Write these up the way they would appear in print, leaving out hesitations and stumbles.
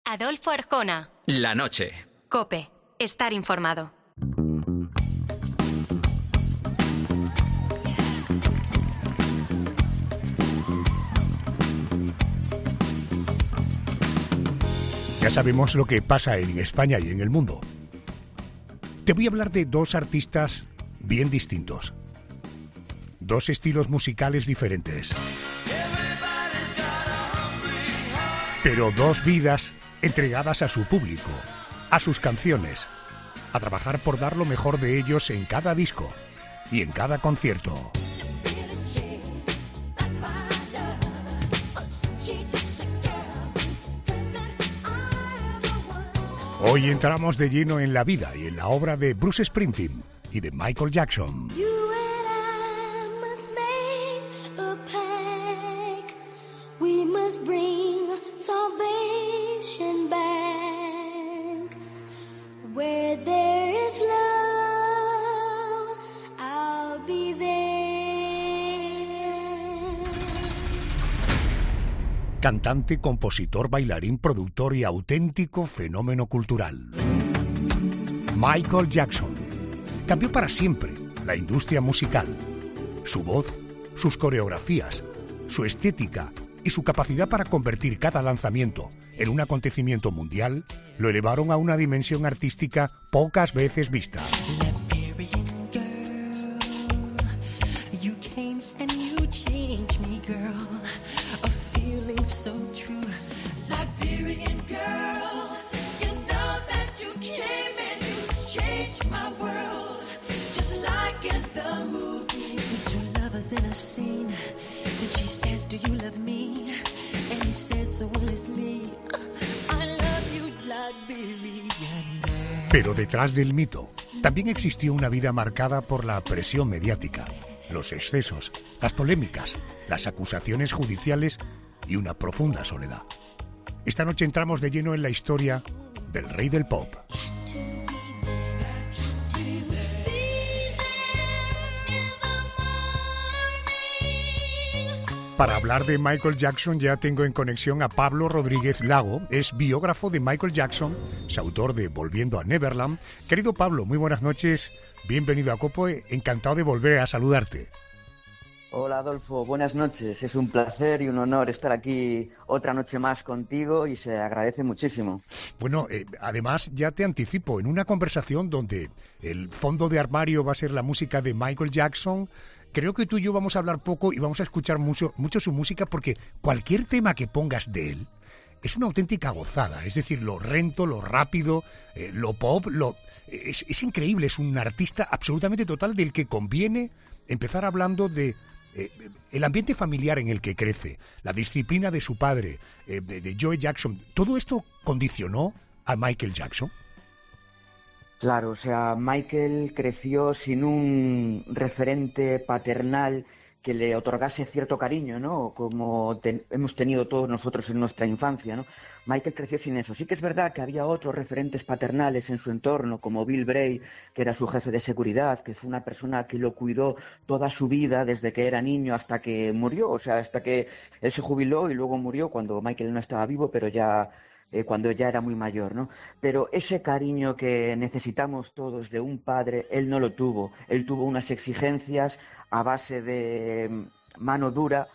Adolfo Arjona. La noche. COPE. Estar informado. Ya sabemos lo que pasa en España y en el mundo. Te voy a hablar de dos artistas bien distintos. Dos estilos musicales diferentes. Pero dos vidas entregadas a su público, a sus canciones, a trabajar por dar lo mejor de ellos en cada disco y en cada concierto. Hoy entramos de lleno en la vida y en la obra de Bruce Springsteen y de Michael Jackson. Salvation back. Where there is love, I'll be there. Cantante, compositor, bailarín, productor y auténtico fenómeno cultural. Michael Jackson cambió para siempre la industria musical. Su voz, sus coreografías, su estética y su capacidad para convertir cada lanzamiento en un acontecimiento mundial lo elevaron a una dimensión artística pocas veces vista. Pero detrás del mito también existió una vida marcada por la presión mediática, los excesos, las polémicas, las acusaciones judiciales y una profunda soledad. Esta noche entramos de lleno en la historia del rey del pop. Para hablar de Michael Jackson ya tengo en conexión a Pablo Rodríguez Lago, es biógrafo de Michael Jackson, es autor de Volviendo a Neverland. Querido Pablo, muy buenas noches, bienvenido a COPE, encantado de volver a saludarte. Hola Adolfo, buenas noches, es un placer y un honor estar aquí otra noche más contigo y se agradece muchísimo. Bueno, además ya te anticipo, en una conversación donde el fondo de armario va a ser la música de Michael Jackson, creo que tú y yo vamos a hablar poco y vamos a escuchar mucho su música porque cualquier tema que pongas de él es una auténtica gozada. Es decir, lo rento, lo rápido, lo pop, es increíble. Es un artista absolutamente total del que conviene empezar hablando de el ambiente familiar en el que crece, la disciplina de su padre, de Joe Jackson. ¿Todo esto condicionó a Michael Jackson? Claro, o sea, Michael creció sin un referente paternal que le otorgase cierto cariño, ¿no? Como hemos tenido todos nosotros en nuestra infancia, ¿no? Michael creció sin eso. Sí que es verdad que había otros referentes paternales en su entorno, como Bill Bray, que era su jefe de seguridad, que fue una persona que lo cuidó toda su vida, desde que era niño hasta que murió, o sea, hasta que él se jubiló y luego murió cuando Michael no estaba vivo, pero ya cuando ya era muy mayor, ¿no? Pero ese cariño que necesitamos todos de un padre, él no lo tuvo. Él tuvo unas exigencias a base de mano dura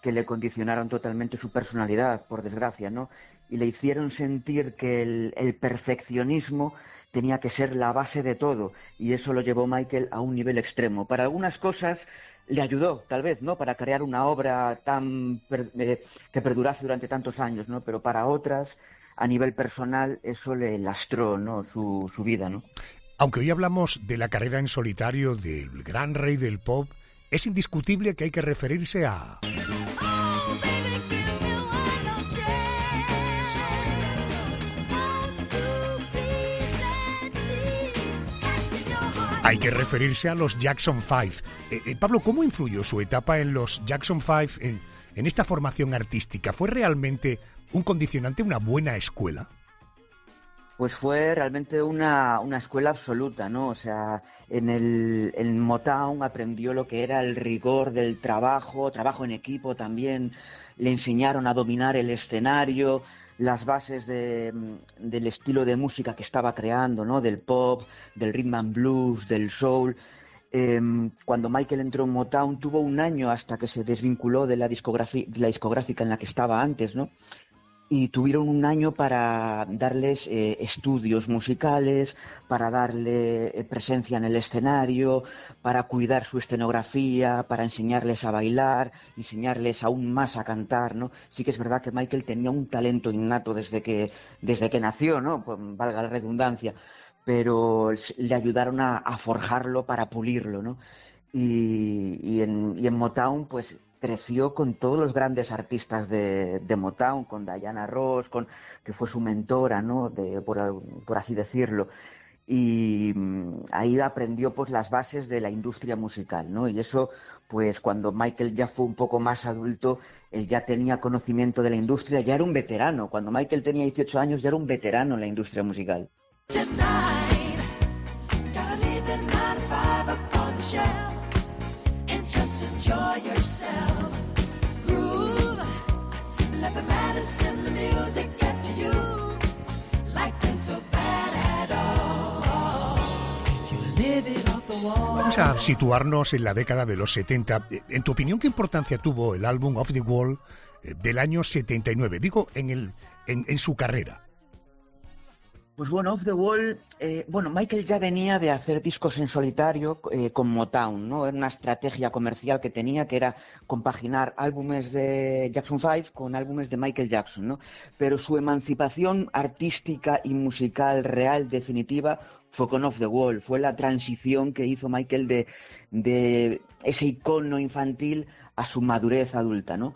que le condicionaron totalmente su personalidad, por desgracia, ¿no? Y le hicieron sentir que el perfeccionismo tenía que ser la base de todo, y eso lo llevó Michael a un nivel extremo. Para algunas cosas le ayudó, tal vez, ¿no?, para crear una obra que perdurase durante tantos años, ¿no? Pero para otras, a nivel personal, eso le lastró, ¿no?, su vida, ¿no? Aunque hoy hablamos de la carrera en solitario del gran rey del pop, es indiscutible que hay que referirse a... Hay que referirse a los Jackson 5. Pablo, ¿cómo influyó su etapa en los Jackson 5 en esta formación artística? ¿Fue realmente un condicionante, una buena escuela? Pues fue realmente una escuela absoluta, ¿no? O sea, en Motown aprendió lo que era el rigor del trabajo en equipo también, le enseñaron a dominar el escenario, las bases del estilo de música que estaba creando, ¿no? Del pop, del rhythm and blues, del soul. Cuando Michael entró en Motown tuvo un año hasta que se desvinculó de la discográfica en la que estaba antes, ¿no? Y tuvieron un año para darles estudios musicales, para darle presencia en el escenario, para cuidar su escenografía, para enseñarles a bailar, enseñarles aún más a cantar, ¿no? Sí que es verdad que Michael tenía un talento innato desde que nació, ¿no? Pues, valga la redundancia, pero le ayudaron a forjarlo para pulirlo, ¿no? Y en Motown, pues creció con todos los grandes artistas de Motown, con Diana Ross, que fue su mentora, ¿no? Por así decirlo. Y ahí aprendió pues las bases de la industria musical, ¿no? Y eso, pues cuando Michael ya fue un poco más adulto, él ya tenía conocimiento de la industria, ya era un veterano. Cuando Michael tenía 18 años ya era un veterano en la industria musical. Enjoy yourself, groove, let the madness in the music get to you, like it's so bad at all, you live it off the wall. Vamos a situarnos en la década de los 70. En tu opinión, ¿qué importancia tuvo el álbum Off the Wall del año 79? Digo, en su carrera. Pues bueno, Off the Wall, Michael ya venía de hacer discos en solitario con Motown, ¿no? Era una estrategia comercial que tenía, que era compaginar álbumes de Jackson 5 con álbumes de Michael Jackson, ¿no? Pero su emancipación artística y musical real, definitiva, fue con Off the Wall. Fue la transición que hizo Michael de ese icono infantil a su madurez adulta, ¿no?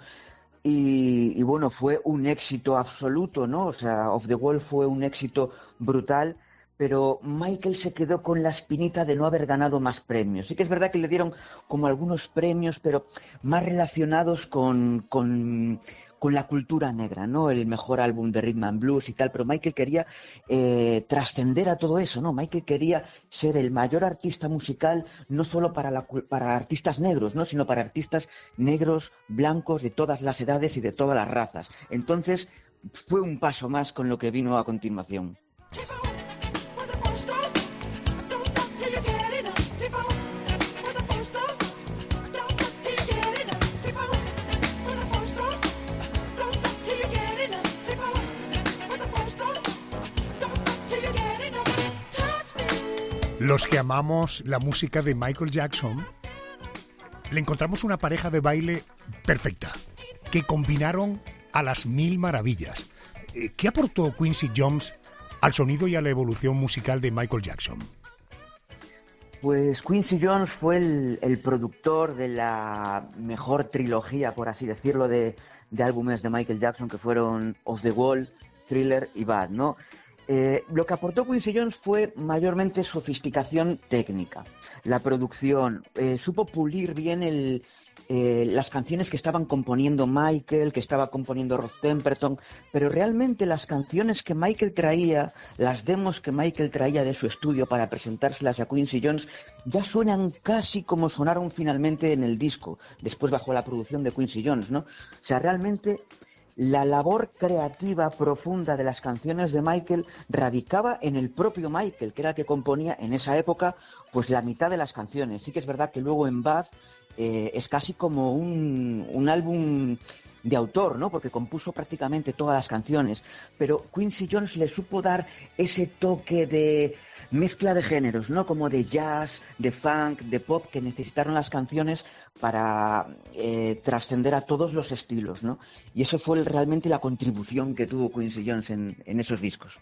Y bueno, fue un éxito absoluto, ¿no? O sea, Off the Wall fue un éxito brutal, pero Michael se quedó con la espinita de no haber ganado más premios. Sí que es verdad que le dieron como algunos premios, pero más relacionados con la cultura negra, ¿no? El mejor álbum de rhythm and blues y tal, pero Michael quería trascender a todo eso, ¿no? Michael quería ser el mayor artista musical, no solo para artistas negros, ¿no? Sino para artistas negros, blancos, de todas las edades y de todas las razas. Entonces, fue un paso más con lo que vino a continuación. Los que amamos la música de Michael Jackson, le encontramos una pareja de baile perfecta, que combinaron a las mil maravillas. ¿Qué aportó Quincy Jones al sonido y a la evolución musical de Michael Jackson? Pues Quincy Jones fue el productor de la mejor trilogía, por así decirlo, de álbumes de Michael Jackson, que fueron Off the Wall, Thriller y Bad, ¿no? Lo que aportó Quincy Jones fue mayormente sofisticación técnica, la producción, supo pulir bien las canciones que estaban componiendo Michael, que estaba componiendo Rod Temperton, pero realmente las canciones que Michael traía, las demos que Michael traía de su estudio para presentárselas a Quincy Jones, ya suenan casi como sonaron finalmente en el disco, después bajo la producción de Quincy Jones, ¿no? O sea, realmente la labor creativa profunda de las canciones de Michael radicaba en el propio Michael, que era el que componía en esa época pues la mitad de las canciones. Sí que es verdad que luego en Bad es casi como un álbum de autor, ¿no? Porque compuso prácticamente todas las canciones, pero Quincy Jones le supo dar ese toque de mezcla de géneros, ¿no? Como de jazz, de funk, de pop, que necesitaron las canciones para trascender a todos los estilos, ¿no? Y eso fue realmente la contribución que tuvo Quincy Jones en esos discos.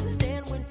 Stand when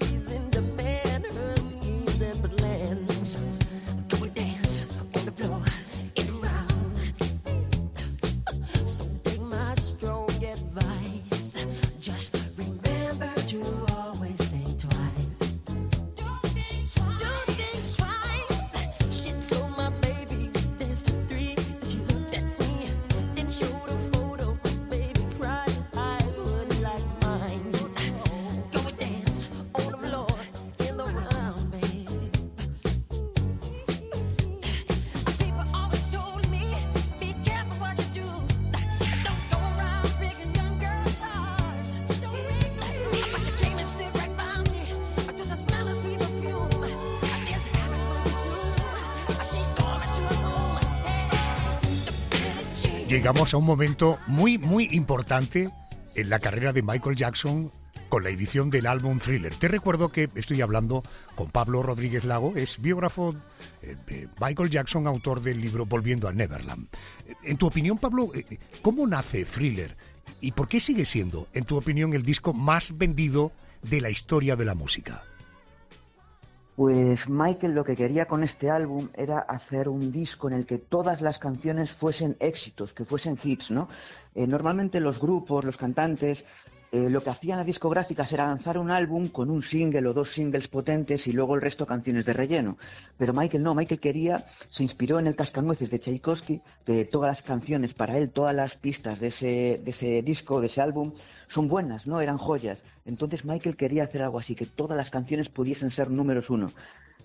llegamos a un momento muy, muy importante en la carrera de Michael Jackson con la edición del álbum Thriller. Te recuerdo que estoy hablando con Pablo Rodríguez Lago, es biógrafo de Michael Jackson, autor del libro Volviendo a Neverland. En tu opinión, Pablo, ¿cómo nace Thriller? ¿Y por qué sigue siendo, en tu opinión, el disco más vendido de la historia de la música? Pues Michael lo que quería con este álbum era hacer un disco en el que todas las canciones fuesen éxitos, que fuesen hits, ¿no? Normalmente los grupos, los cantantes, lo que hacían las discográficas era lanzar un álbum con un single o 2 singles potentes y luego el resto canciones de relleno. Pero Michael no, Michael se inspiró en el Cascanueces de Tchaikovsky, que todas las canciones para él, todas las pistas de ese disco, de ese álbum, son buenas, ¿no? Eran joyas. Entonces Michael quería hacer algo así, que todas las canciones pudiesen ser números 1.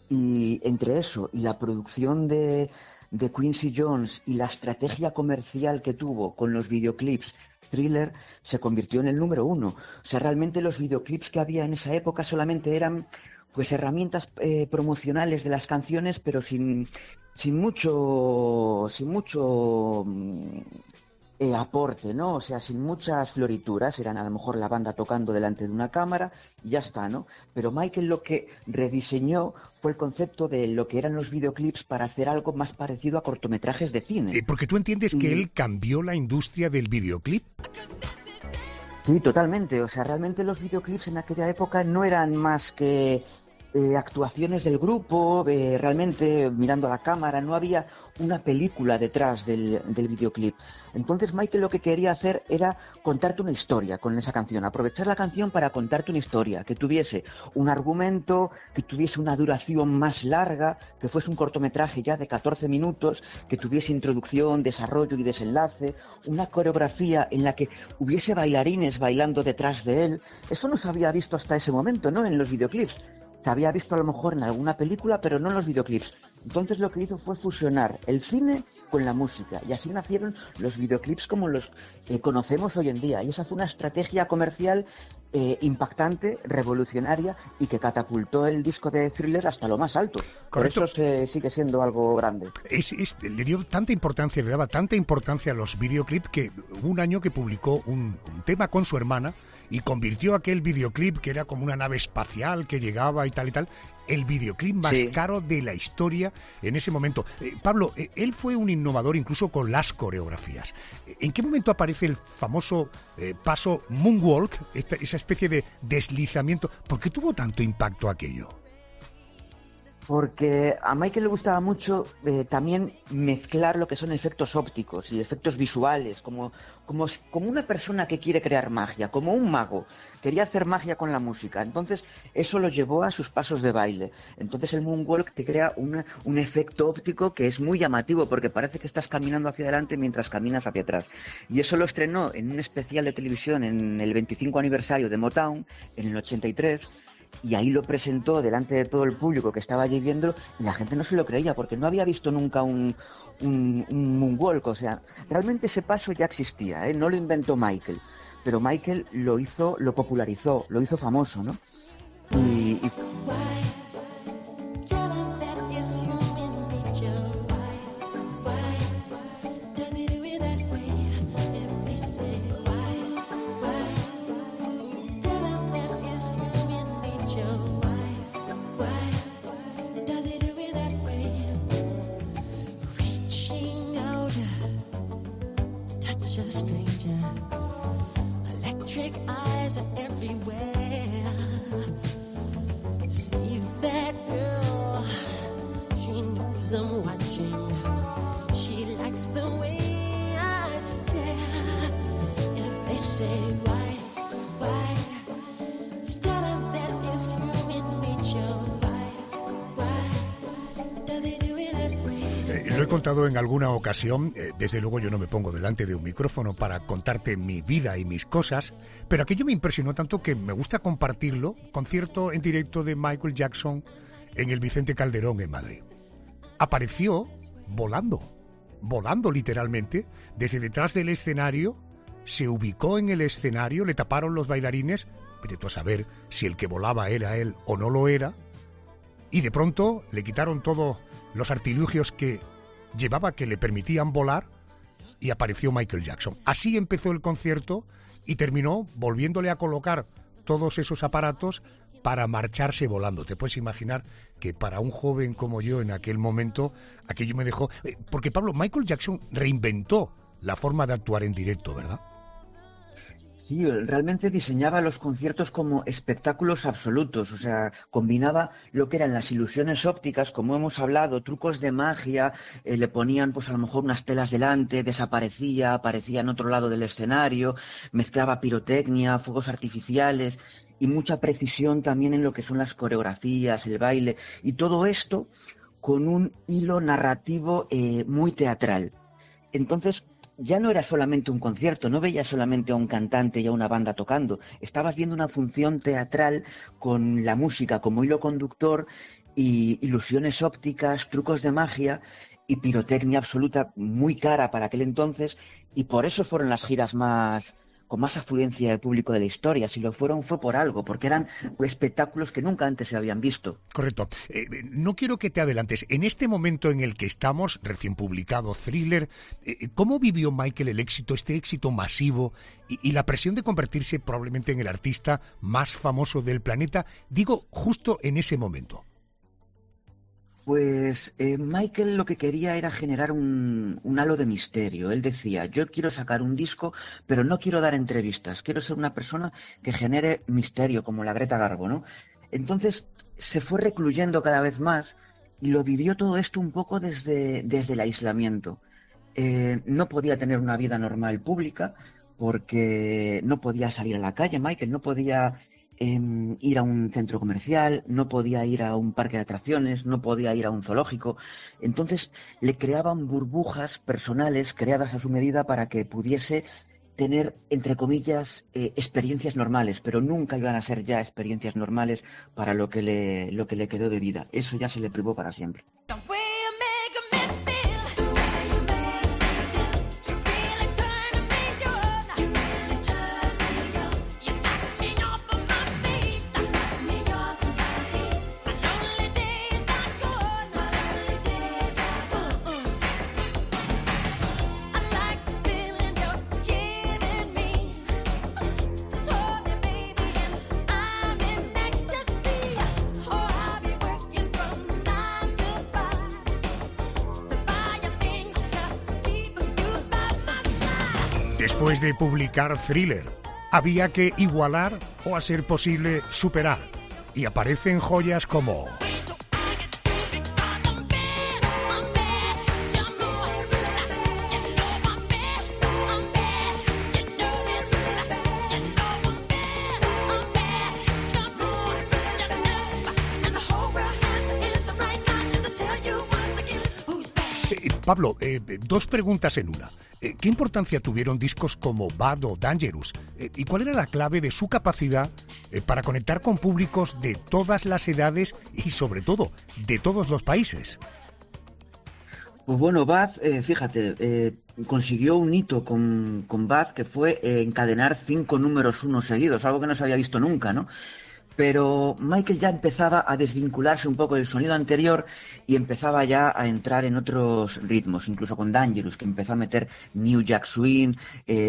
Y entre eso y la producción de Quincy Jones y la estrategia comercial que tuvo con los videoclips, Thriller se convirtió en el número 1. O sea, realmente los videoclips que había en esa época solamente eran pues herramientas promocionales de las canciones, pero sin mucho aporte, ¿no? O sea, sin muchas florituras. Eran a lo mejor la banda tocando delante de una cámara y ya está, ¿no? Pero Michael lo que rediseñó fue el concepto de lo que eran los videoclips para hacer algo más parecido a cortometrajes de cine. Porque tú entiendes que él cambió la industria del videoclip. Sí, totalmente. O sea, realmente los videoclips en aquella época no eran más que actuaciones del grupo, realmente mirando a la cámara, no había una película detrás del videoclip. Entonces Michael lo que quería hacer era contarte una historia con esa canción, aprovechar la canción para contarte una historia, que tuviese un argumento, que tuviese una duración más larga, que fuese un cortometraje ya de 14 minutos, que tuviese introducción, desarrollo y desenlace, una coreografía en la que hubiese bailarines bailando detrás de él. Eso no se había visto hasta ese momento, ¿no? En los videoclips. Se había visto a lo mejor en alguna película, pero no en los videoclips. Entonces lo que hizo fue fusionar el cine con la música. Y así nacieron los videoclips como los que conocemos hoy en día. Y esa fue una estrategia comercial impactante, revolucionaria y que catapultó el disco de Thriller hasta lo más alto. Correcto. Por eso sigue siendo algo grande. Le dio tanta importancia, le daba tanta importancia a los videoclips que hubo un año que publicó un tema con su hermana y convirtió aquel videoclip, que era como una nave espacial que llegaba y tal, el videoclip más caro de la historia en ese momento. Pablo, él fue un innovador incluso con las coreografías. ¿En qué momento aparece el famoso paso Moonwalk, esa especie de deslizamiento? ¿Por qué tuvo tanto impacto aquello? Porque a Michael le gustaba mucho también mezclar lo que son efectos ópticos y efectos visuales, como una persona que quiere crear magia, como un mago. Quería hacer magia con la música. Entonces eso lo llevó a sus pasos de baile. Entonces el Moonwalk te crea un efecto óptico que es muy llamativo, porque parece que estás caminando hacia adelante mientras caminas hacia atrás. Y eso lo estrenó en un especial de televisión en el 25 aniversario de Motown, en el 83, y ahí lo presentó delante de todo el público que estaba allí viendo, y la gente no se lo creía porque no había visto nunca un moonwalk. O sea, realmente ese paso ya existía, no lo inventó Michael, pero Michael lo hizo, lo popularizó, lo hizo famoso, ¿no? Y I'm watching. She likes the way I stare. If they say why, still that is human nature. Why, do they do it that way? Lo he contado en alguna ocasión, desde luego yo no me pongo delante de un micrófono para contarte mi vida y mis cosas, pero aquello me impresionó tanto que me gusta compartirlo. Concierto en directo de Michael Jackson en el Vicente Calderón en Madrid. Apareció volando literalmente, desde detrás del escenario, se ubicó en el escenario, le taparon los bailarines, vete tú a saber si el que volaba era él o no lo era, y de pronto le quitaron todos los artilugios que llevaba que le permitían volar, y apareció Michael Jackson. Así empezó el concierto y terminó volviéndole a colocar todos esos aparatos para marcharse volando. Te puedes imaginar que para un joven como yo en aquel momento, aquello me dejó... Porque, Pablo, Michael Jackson reinventó la forma de actuar en directo, ¿verdad? Sí, realmente diseñaba los conciertos como espectáculos absolutos, o sea, combinaba lo que eran las ilusiones ópticas, como hemos hablado, trucos de magia, le ponían pues a lo mejor unas telas delante, desaparecía, aparecía en otro lado del escenario, mezclaba pirotecnia, fuegos artificiales y mucha precisión también en lo que son las coreografías, el baile, y todo esto con un hilo narrativo muy teatral. Entonces, ya no era solamente un concierto, no veías solamente a un cantante y a una banda tocando, estabas viendo una función teatral con la música como hilo conductor y ilusiones ópticas, trucos de magia y pirotecnia absoluta muy cara para aquel entonces, y por eso fueron las giras con más afluencia de público de la historia. Si lo fueron fue por algo, porque eran espectáculos que nunca antes se habían visto. Correcto. No quiero que te adelantes. En este momento en el que estamos, recién publicado Thriller, ¿cómo vivió Michael el éxito, este éxito masivo y la presión de convertirse probablemente en el artista más famoso del planeta? Digo, justo en ese momento. Pues Michael lo que quería era generar un halo de misterio. Él decía, yo quiero sacar un disco, pero no quiero dar entrevistas. Quiero ser una persona que genere misterio, como la Greta Garbo, ¿no? Entonces se fue recluyendo cada vez más y lo vivió todo esto un poco desde el aislamiento. No podía tener una vida normal pública porque no podía salir a la calle, Michael, no podía... ir a un centro comercial, no podía ir a un parque de atracciones, no podía ir a un zoológico. Entonces le creaban burbujas personales creadas a su medida para que pudiese tener, entre comillas, experiencias normales, pero nunca iban a ser ya experiencias normales para lo que le quedó de vida. Eso ya se le privó para siempre. Después de publicar Thriller, había que igualar o, a ser posible, superar. Y aparecen joyas como... Pablo, dos preguntas en una. ¿Qué importancia tuvieron discos como Bad o Dangerous? ¿Y cuál era la clave de su capacidad para conectar con públicos de todas las edades y, sobre todo, de todos los países? Pues bueno, Bad, fíjate, consiguió un hito con Bad que fue encadenar 5 números 1 seguidos, algo que no se había visto nunca, ¿no? Pero Michael ya empezaba a desvincularse un poco del sonido anterior y empezaba ya a entrar en otros ritmos, incluso con Dangerous, que empezó a meter New Jack Swing,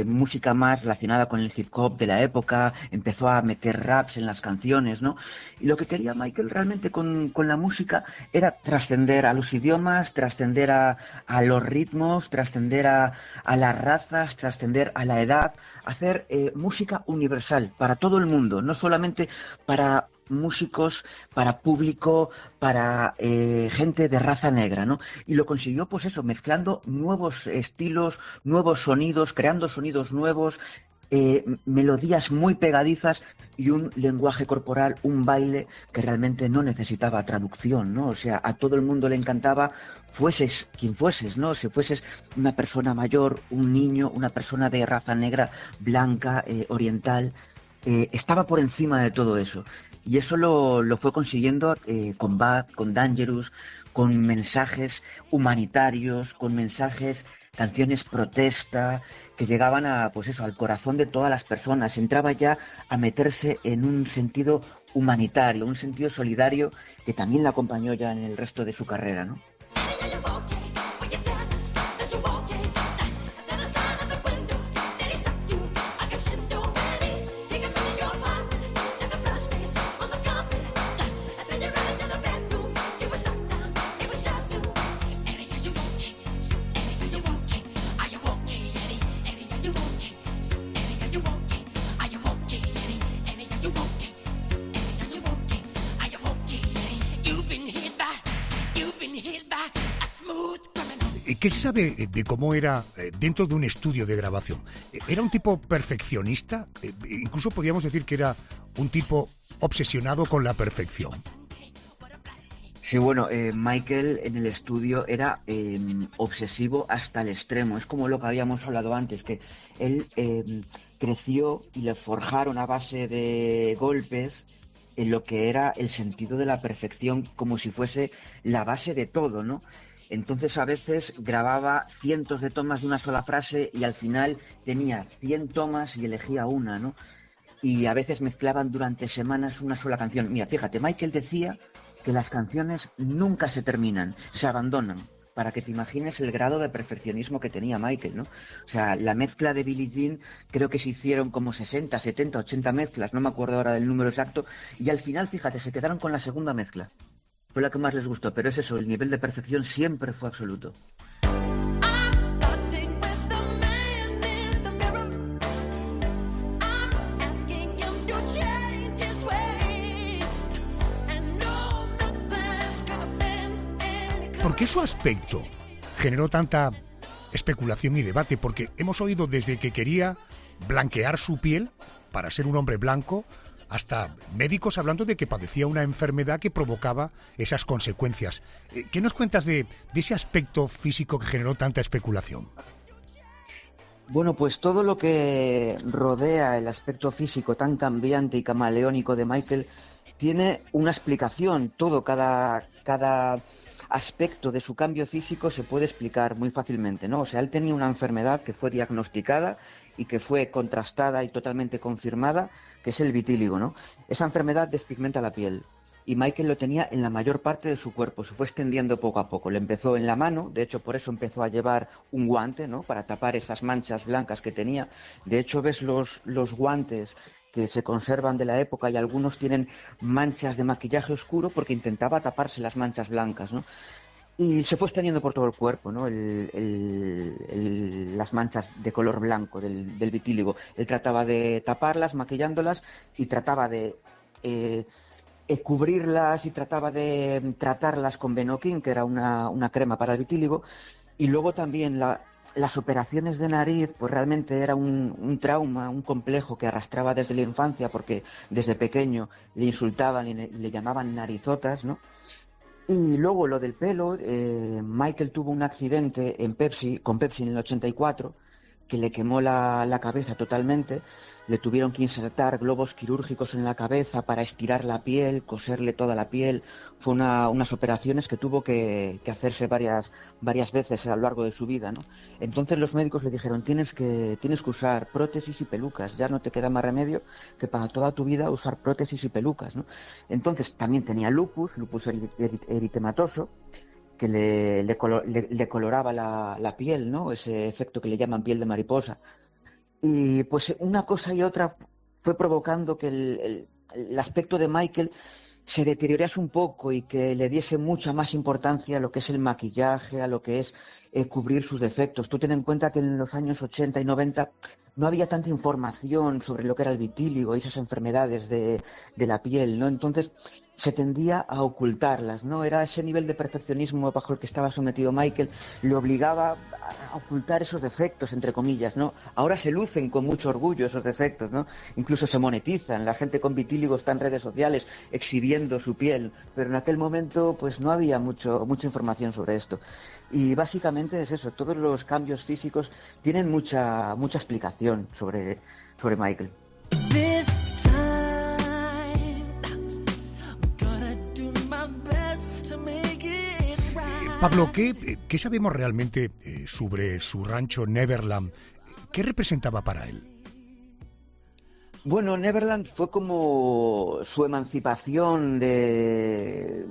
música más relacionada con el hip hop de la época, empezó a meter raps en las canciones, ¿no? Y lo que quería Michael realmente con la música era trascender a los idiomas, trascender a los ritmos, trascender a las razas, trascender a la edad, hacer música universal para todo el mundo, no solamente para músicos, para público, para gente de raza negra, ¿no? Y lo consiguió, pues eso, mezclando nuevos estilos, nuevos sonidos, creando sonidos nuevos, melodías muy pegadizas y un lenguaje corporal, un baile que realmente no necesitaba traducción, ¿no? O sea, a todo el mundo le encantaba, fueses quien fueses, ¿no? Si fueses una persona mayor, un niño, una persona de raza negra, blanca, oriental, estaba por encima de todo eso. Y eso lo fue consiguiendo con Bad, con Dangerous, con mensajes humanitarios, con mensajes, canciones protesta, que llegaban a, pues eso, al corazón de todas las personas. Entraba ya a meterse en un sentido humanitario, un sentido solidario que también la acompañó ya en el resto de su carrera, ¿no? ¿Qué se sabe de cómo era dentro de un estudio de grabación? ¿Era un tipo perfeccionista? Incluso podríamos decir que era un tipo obsesionado con la perfección. Sí, bueno, Michael en el estudio era obsesivo hasta el extremo. Es como lo que habíamos hablado antes, que él creció y le forjaron a base de golpes en lo que era el sentido de la perfección, como si fuese la base de todo, ¿no? Entonces a veces grababa cientos de tomas de una sola frase y al final tenía 100 tomas y elegía una, ¿no? Y a veces mezclaban durante semanas una sola canción. Mira, fíjate, Michael decía que las canciones nunca se terminan, se abandonan, para que te imagines el grado de perfeccionismo que tenía Michael, ¿no? O sea, la mezcla de Billie Jean, creo que se hicieron como 60, 70, 80 mezclas, no me acuerdo ahora del número exacto, y al final, fíjate, se quedaron con la segunda mezcla. Fue la que más les gustó, pero es eso, el nivel de perfección siempre fue absoluto. I'm starting with the man in the mirror. I'm asking him to change his ways. And no message could have been any clearer. ¿Por qué su aspecto generó tanta especulación y debate? Porque hemos oído desde que quería blanquear su piel para ser un hombre blanco, hasta médicos hablando de que padecía una enfermedad que provocaba esas consecuencias. ¿Qué nos cuentas de ese aspecto físico que generó tanta especulación? Bueno, pues todo lo que rodea el aspecto físico tan cambiante y camaleónico de Michael tiene una explicación. Cada aspecto de su cambio físico se puede explicar muy fácilmente, ¿no? O sea, él tenía una enfermedad que fue diagnosticada y que fue contrastada y totalmente confirmada, que es el vitíligo, ¿no? Esa enfermedad despigmenta la piel. Y Michael lo tenía en la mayor parte de su cuerpo, se fue extendiendo poco a poco. Le empezó en la mano, de hecho por eso empezó a llevar un guante, ¿no? Para tapar esas manchas blancas que tenía. De hecho ves los guantes que se conservan de la época y algunos tienen manchas de maquillaje oscuro porque intentaba taparse las manchas blancas, ¿no? Y se fue extendiendo por todo el cuerpo, ¿no? Las manchas de color blanco del vitíligo. Él trataba de taparlas, maquillándolas, y trataba de cubrirlas y trataba de tratarlas con Benoquin, que era una crema para el vitíligo. Y luego también las operaciones de nariz, pues realmente era un trauma, un complejo que arrastraba desde la infancia, porque desde pequeño le insultaban y le llamaban narizotas, ¿no? Y luego lo del pelo, Michael tuvo un accidente con Pepsi en el 84, que le quemó la cabeza totalmente. Le tuvieron que insertar globos quirúrgicos en la cabeza para estirar la piel, coserle toda la piel. Fue unas operaciones que tuvo que hacerse varias veces a lo largo de su vida, ¿no? Entonces los médicos le dijeron, tienes que usar prótesis y pelucas, ya no te queda más remedio que para toda tu vida usar prótesis y pelucas, ¿no? Entonces también tenía lupus eritematoso, que le coloraba la piel, ¿no? Ese efecto que le llaman piel de mariposa. Y pues una cosa y otra fue provocando que el aspecto de Michael se deteriorase un poco y que le diese mucha más importancia a lo que es el maquillaje, a lo que es cubrir sus defectos. Tú ten en cuenta que en los años 80 y 90 no había tanta información sobre lo que era el vitíligo y esas enfermedades de la piel, ¿no? Entonces se tendía a ocultarlas, ¿no? Era ese nivel de perfeccionismo bajo el que estaba sometido Michael, le obligaba a ocultar esos defectos, entre comillas, ¿no? Ahora se lucen con mucho orgullo esos defectos, ¿no? Incluso se monetizan, la gente con vitíligo está en redes sociales exhibiendo su piel, pero en aquel momento pues no había mucha información sobre esto. Y básicamente es eso, todos los cambios físicos tienen mucha explicación sobre Michael. This time, I'm gonna do my best to make it right. Pablo, ¿qué sabemos realmente sobre su rancho Neverland? ¿Qué representaba para él? Bueno, Neverland fue como su emancipación de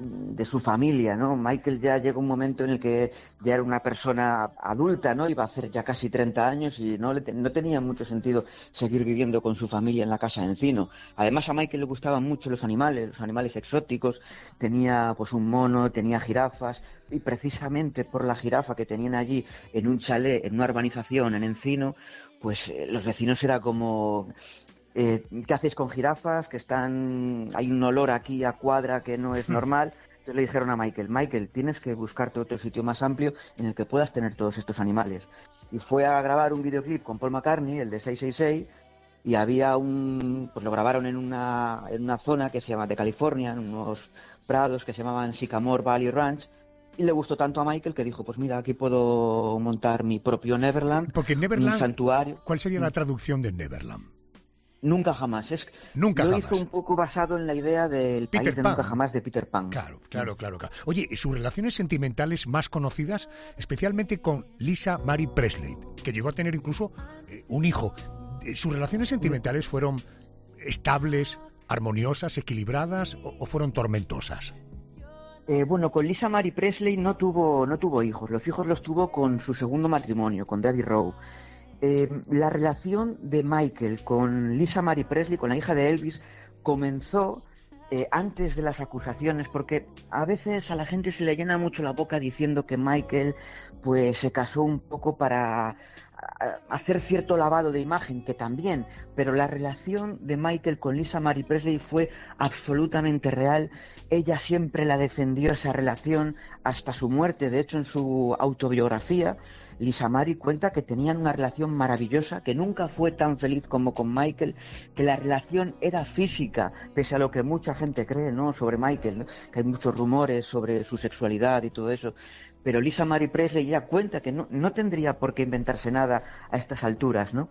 su familia, ¿no? Michael ya llegó un momento en el que ya era una persona adulta, ¿no? Iba a hacer ya casi 30 años y no tenía mucho sentido seguir viviendo con su familia en la casa de encino. Además, a Michael le gustaban mucho los animales exóticos. Tenía pues un mono, tenía jirafas, y precisamente por la jirafa que tenían allí en un chalet, en una urbanización en Encino, pues los vecinos era como... ¿qué hacéis con jirafas? Hay un olor aquí a cuadra que no es normal. Entonces le dijeron a Michael, Michael, tienes que buscarte otro sitio más amplio en el que puedas tener todos estos animales. Y fue a grabar un videoclip con Paul McCartney, el de 666, y había pues lo grabaron en una zona que se llama de California, en unos prados que se llamaban Sycamore Valley Ranch, y le gustó tanto a Michael que dijo, pues mira, aquí puedo montar mi propio Neverland, Porque Neverland, un santuario. ¿cuál sería la traducción de Neverland? Nunca jamás. Nunca lo jamás. hizo un poco basado en la idea del Peter país de Pan. Nunca Jamás de Peter Pan. Claro. Oye, sus relaciones sentimentales más conocidas, especialmente con Lisa Marie Presley, que llegó a tener incluso un hijo. ¿Sus relaciones sentimentales fueron estables, armoniosas, equilibradas o fueron tormentosas? Bueno, con Lisa Marie Presley no tuvo hijos. Los hijos los tuvo con su segundo matrimonio, con Debbie Rowe. La relación de Michael con Lisa Marie Presley, con la hija de Elvis, comenzó antes de las acusaciones, porque a veces a la gente se le llena mucho la boca diciendo que Michael pues se casó un poco para hacer cierto lavado de imagen, que también, pero la relación de Michael con Lisa Marie Presley fue absolutamente real. Ella siempre la defendió, esa relación, hasta su muerte. De hecho, en su autobiografía, Lisa Marie cuenta que tenían una relación maravillosa, que nunca fue tan feliz como con Michael, que la relación era física, pese a lo que mucha gente cree, ¿no?, sobre Michael, ¿no?, que hay muchos rumores sobre su sexualidad y todo eso. Pero Lisa Marie Presley ya cuenta que no tendría por qué inventarse nada a estas alturas, ¿no?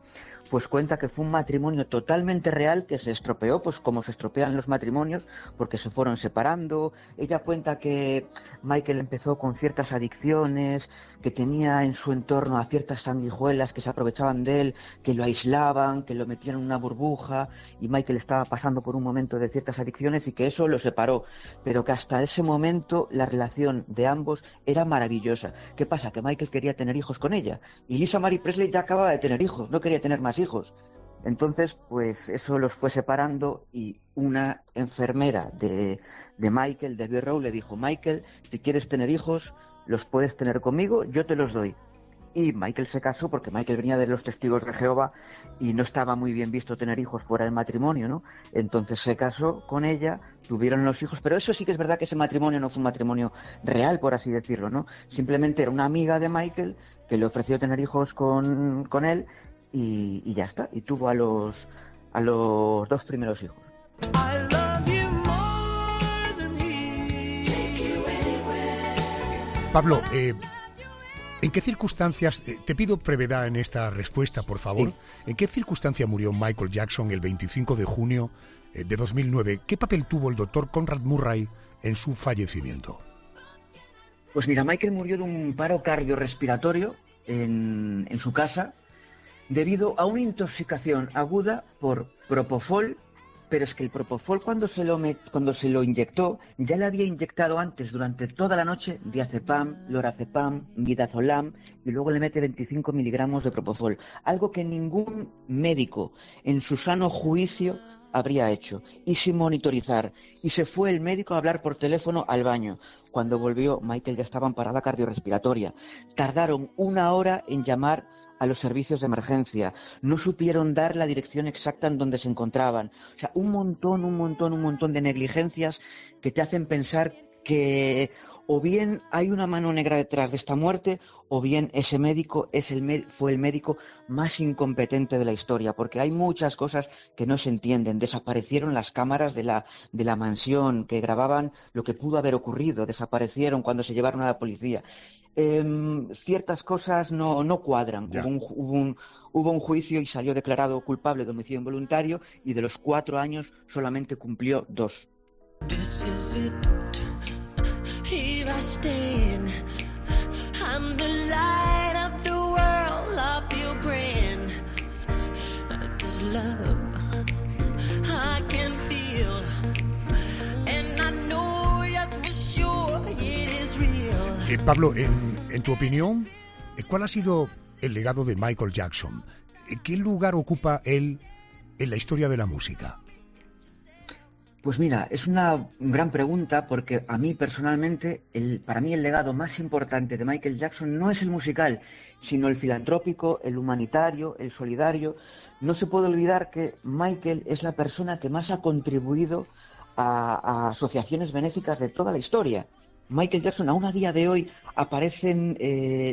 Pues cuenta que fue un matrimonio totalmente real que se estropeó, pues como se estropean los matrimonios, porque se fueron separando. Ella cuenta que Michael empezó con ciertas adicciones, que tenía en su entorno a ciertas sanguijuelas que se aprovechaban de él, que lo aislaban, que lo metían en una burbuja, y Michael estaba pasando por un momento de ciertas adicciones y que eso lo separó, pero que hasta ese momento la relación de ambos era maravillosa. ¿Qué pasa? Que Michael quería tener hijos con ella, y Lisa Marie Presley ya acababa de tener hijos, no quería tener más hijos. Entonces, pues eso los fue separando, y una enfermera de Michael, de Debbie Rowe, le dijo, Michael, si quieres tener hijos, los puedes tener conmigo, yo te los doy. Y Michael se casó, porque Michael venía de los Testigos de Jehová y no estaba muy bien visto tener hijos fuera del matrimonio, ¿no? Entonces se casó con ella, tuvieron los hijos, pero eso sí que es verdad que ese matrimonio no fue un matrimonio real, por así decirlo, ¿no? Simplemente era una amiga de Michael que le ofreció tener hijos con él, y ya está, y tuvo a los dos primeros hijos. I love you more than he. Take you anywhere. Pablo, ¿en qué circunstancias, te pido brevedad en esta respuesta, por favor, Sí. ¿En qué circunstancia murió Michael Jackson el 25 de junio de 2009? ¿Qué papel tuvo el doctor Conrad Murray en su fallecimiento? Pues mira, Michael murió de un paro cardiorrespiratorio en su casa debido a una intoxicación aguda por propofol, pero es que el propofol cuando se lo inyectó, ya le había inyectado antes durante toda la noche diazepam, lorazepam, midazolam, y luego le mete 25 miligramos de propofol, algo que ningún médico en su sano juicio habría hecho, y sin monitorizar. Y se fue el médico a hablar por teléfono al baño. Cuando volvió, Michael ya estaba en parada cardiorrespiratoria. Tardaron 1 hora en llamar a los servicios de emergencia. No supieron dar la dirección exacta en donde se encontraban. O sea, un montón de negligencias que te hacen pensar que o bien hay una mano negra detrás de esta muerte, o bien ese médico fue el médico más incompetente de la historia, porque hay muchas cosas que no se entienden. Desaparecieron las cámaras de la mansión que grababan lo que pudo haber ocurrido, desaparecieron cuando se llevaron a la policía. Ciertas cosas no cuadran. Hubo un juicio y salió declarado culpable de homicidio involuntario, y de los 4 años solamente cumplió 2. This is it. Here I stand. I'm the light of the world. I feel grand. This love I can feel, and I know yes for sure it is real. Pablo, en tu opinión, ¿cuál ha sido el legado de Michael Jackson? ¿Qué lugar ocupa él en la historia de la música? Pues mira, es una gran pregunta, porque a mí personalmente, para mí el legado más importante de Michael Jackson no es el musical, sino el filantrópico, el humanitario, el solidario. No se puede olvidar que Michael es la persona que más ha contribuido a asociaciones benéficas de toda la historia. Michael Jackson, aún a día de hoy aparecen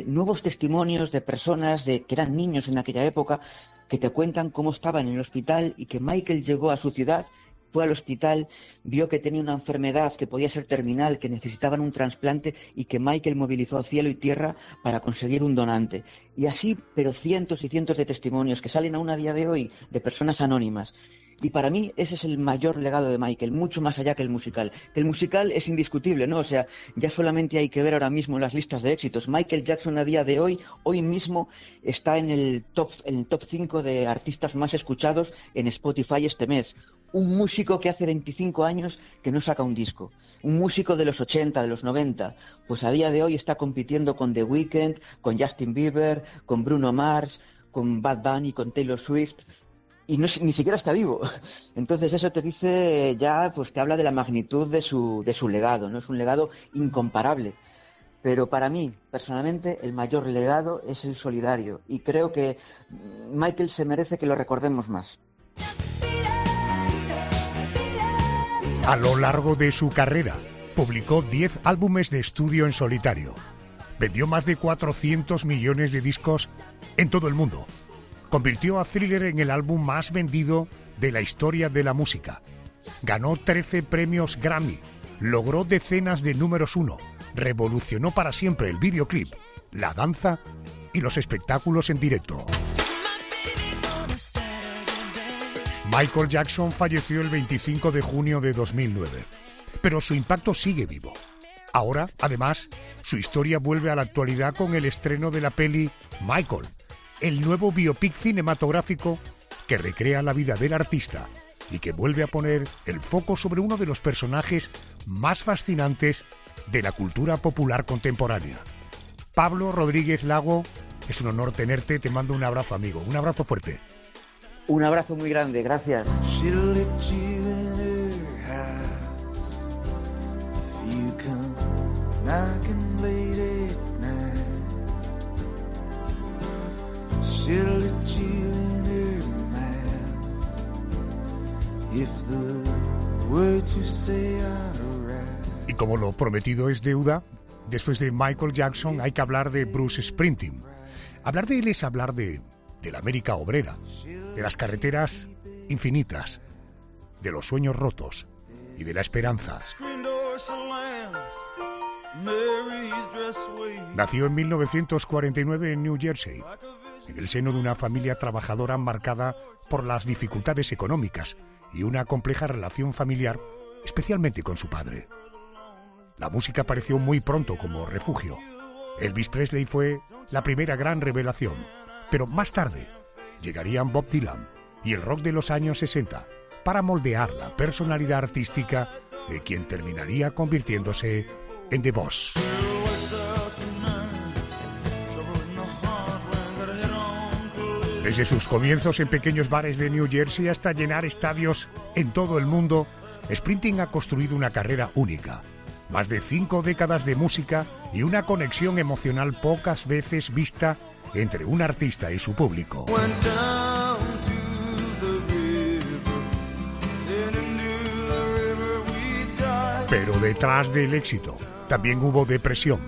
nuevos testimonios de personas que eran niños en aquella época, que te cuentan cómo estaban en el hospital y que Michael llegó a su ciudad, fue al hospital, vio que tenía una enfermedad que podía ser terminal, que necesitaban un trasplante y que Michael movilizó cielo y tierra para conseguir un donante. Y así, pero cientos y cientos de testimonios que salen aún a día de hoy de personas anónimas. Y para mí ese es el mayor legado de Michael, mucho más allá que el musical. Que el musical es indiscutible, ¿no? O sea, ya solamente hay que ver ahora mismo las listas de éxitos. Michael Jackson a día de hoy mismo, está en el top 5 de artistas más escuchados en Spotify este mes. Un músico que hace 25 años que no saca un disco. Un músico de los 80, de los 90. Pues a día de hoy está compitiendo con The Weeknd, con Justin Bieber, con Bruno Mars, con Bad Bunny, con Taylor Swift. Y ni siquiera está vivo. Entonces eso te dice ya, pues te habla de la magnitud de su legado, ¿no? Es un legado incomparable. Pero para mí, personalmente, el mayor legado es el solidario. Y creo que Michael se merece que lo recordemos más. A lo largo de su carrera, publicó 10 álbumes de estudio en solitario. Vendió más de 400 millones de discos en todo el mundo. Convirtió a Thriller en el álbum más vendido de la historia de la música. Ganó 13 premios Grammy. Logró decenas de números 1. Revolucionó para siempre el videoclip, la danza y los espectáculos en directo. Michael Jackson falleció el 25 de junio de 2009, pero su impacto sigue vivo. Ahora, además, su historia vuelve a la actualidad con el estreno de la peli Michael, el nuevo biopic cinematográfico que recrea la vida del artista y que vuelve a poner el foco sobre uno de los personajes más fascinantes de la cultura popular contemporánea. Pablo Rodríguez Lago, es un honor tenerte, te mando un abrazo, amigo, un abrazo fuerte. Un abrazo muy grande, gracias. Y como lo prometido es deuda, después de Michael Jackson hay que hablar de Bruce Springsteen. Hablar de él es hablar de la América obrera, de las carreteras infinitas, de los sueños rotos y de la esperanza. Nació en 1949 en New Jersey, en el seno de una familia trabajadora marcada por las dificultades económicas y una compleja relación familiar, especialmente con su padre. La música apareció muy pronto como refugio. Elvis Presley fue la primera gran revelación, pero más tarde llegarían Bob Dylan y el rock de los años 60 para moldear la personalidad artística de quien terminaría convirtiéndose en The Boss. Desde sus comienzos en pequeños bares de New Jersey hasta llenar estadios en todo el mundo, Springsteen ha construido una carrera única. Más de 5 décadas de música y una conexión emocional pocas veces vista entre un artista y su público. Pero detrás del éxito también hubo depresión,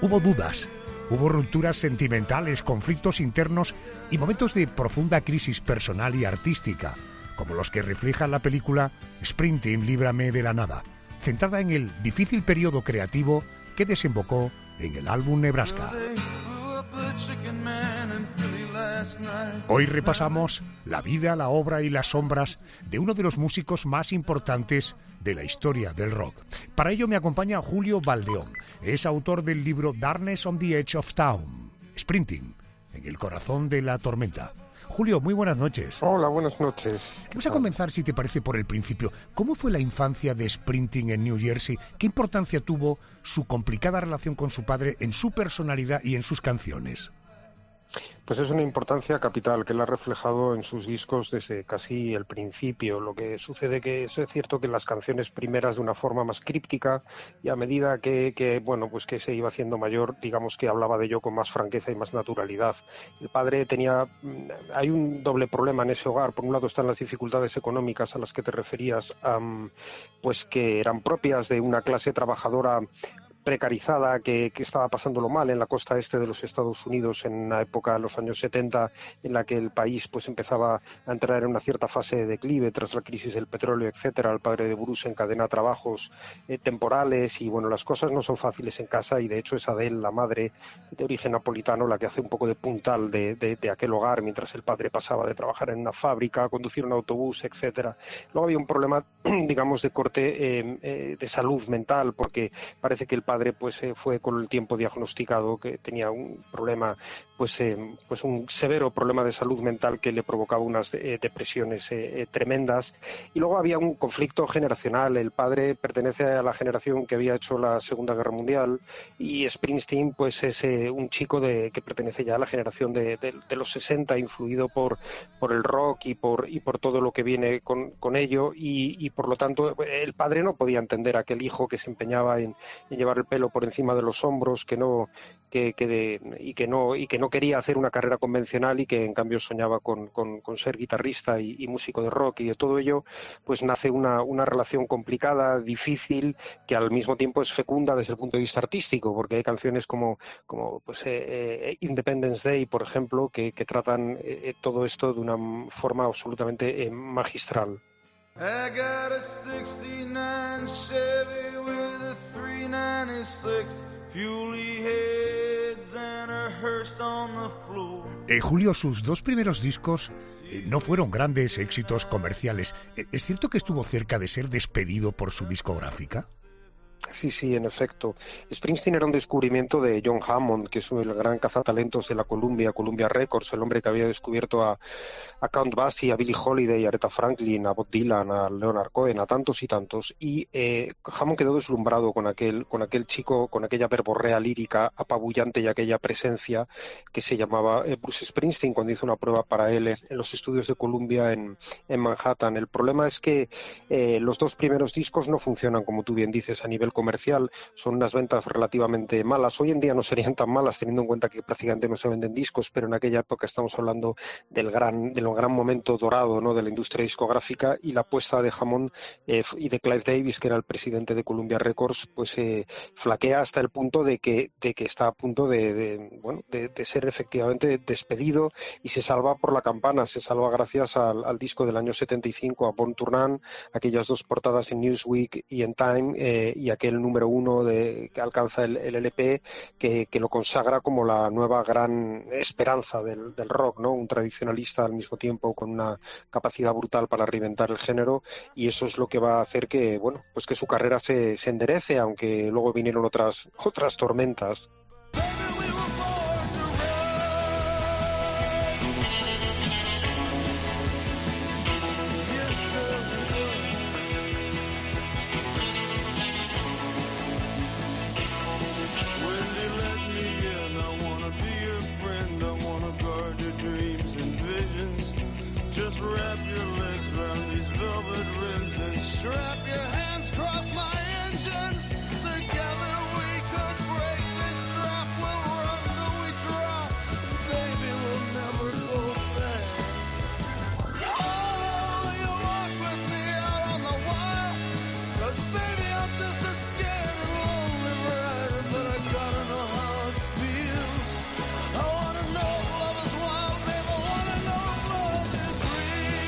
hubo dudas, hubo rupturas sentimentales, conflictos internos y momentos de profunda crisis personal y artística, como los que refleja la película Springsteen, Líbrame de la Nada, centrada en el difícil periodo creativo que desembocó en el álbum Nebraska. Hoy repasamos la vida, la obra y las sombras de uno de los músicos más importantes de la historia del rock. Para ello me acompaña Julio Valdeón. Es autor del libro Darkness on the Edge of Town, Springsteen, en el corazón de la tormenta. Julio, muy buenas noches. Hola, buenas noches. Vamos a comenzar, si te parece, por el principio. ¿Cómo fue la infancia de Springsteen en New Jersey? ¿Qué importancia tuvo su complicada relación con su padre en su personalidad y en sus canciones? Pues es una importancia capital que él ha reflejado en sus discos desde casi el principio. Lo que sucede que es cierto que las canciones primeras de una forma más críptica, y a medida pues que se iba haciendo mayor, digamos que hablaba de ello con más franqueza y más naturalidad. El padre hay un doble problema en ese hogar. Por un lado están las dificultades económicas a las que te referías, pues que eran propias de una clase trabajadora precarizada que estaba pasándolo mal en la costa este de los Estados Unidos en una época de los años 70 en la que el país pues empezaba a entrar en una cierta fase de declive tras la crisis del petróleo, etcétera. El padre de Bruce encadena trabajos temporales y bueno, las cosas no son fáciles en casa, y de hecho es Adele, la madre de origen napolitano, la que hace un poco de puntal de aquel hogar mientras el padre pasaba de trabajar en una fábrica a conducir un autobús, etcétera. Luego había un problema digamos de corte de salud mental, porque parece que el padre fue con el tiempo diagnosticado que tenía un problema, pues un severo problema de salud mental que le provocaba unas depresiones tremendas. Y luego había un conflicto generacional. El padre pertenece a la generación que había hecho la Segunda Guerra Mundial, y Springsteen pues es un chico que pertenece ya a la generación de los 60, influido por el rock y por todo lo que viene con ello, y por lo tanto el padre no podía entender a aquel hijo que se empeñaba en llevar el pelo por encima de los hombros, que no quería hacer una carrera convencional, y que en cambio soñaba con ser guitarrista y músico de rock. Y de todo ello pues nace una relación complicada, difícil, que al mismo tiempo es fecunda desde el punto de vista artístico, porque hay canciones como Independence Day, por ejemplo, que tratan todo esto de una forma absolutamente magistral. I got a 69 Chevy with a 396 fuely heads and a Hearst on the floor. Julio, sus dos primeros discos no fueron grandes éxitos comerciales. ¿Es cierto que estuvo cerca de ser despedido por su discográfica? Sí, en efecto. Springsteen era un descubrimiento de John Hammond, que es el gran cazatalentos de la Columbia Records, el hombre que había descubierto a Count Basie, a Billie Holiday, a Aretha Franklin, a Bob Dylan, a Leonard Cohen, a tantos y tantos. Y Hammond quedó deslumbrado con aquel chico, con aquella verborrea lírica apabullante y aquella presencia que se llamaba Bruce Springsteen, cuando hizo una prueba para él en los estudios de Columbia en Manhattan. El problema es que los dos primeros discos no funcionan, como tú bien dices, a nivel comercial. Son unas ventas relativamente malas. Hoy en día no serían tan malas, teniendo en cuenta que prácticamente no se venden discos, pero en aquella época estamos hablando del gran momento dorado, ¿no?, de la industria discográfica, y la apuesta de Hammond y de Clive Davis, que era el presidente de Columbia Records, pues flaquea hasta el punto de que está a punto de ser efectivamente despedido, y se salva por la campana. Se salva gracias al disco del año 75, a Born to Run, aquellas dos portadas en Newsweek y en Time, y aquel número 1 que alcanza el LP, que lo consagra como la nueva gran esperanza del rock, ¿no? Un tradicionalista al mismo tiempo con una capacidad brutal para reinventar el género, y eso es lo que va a hacer que su carrera se enderece, aunque luego vinieron otras tormentas.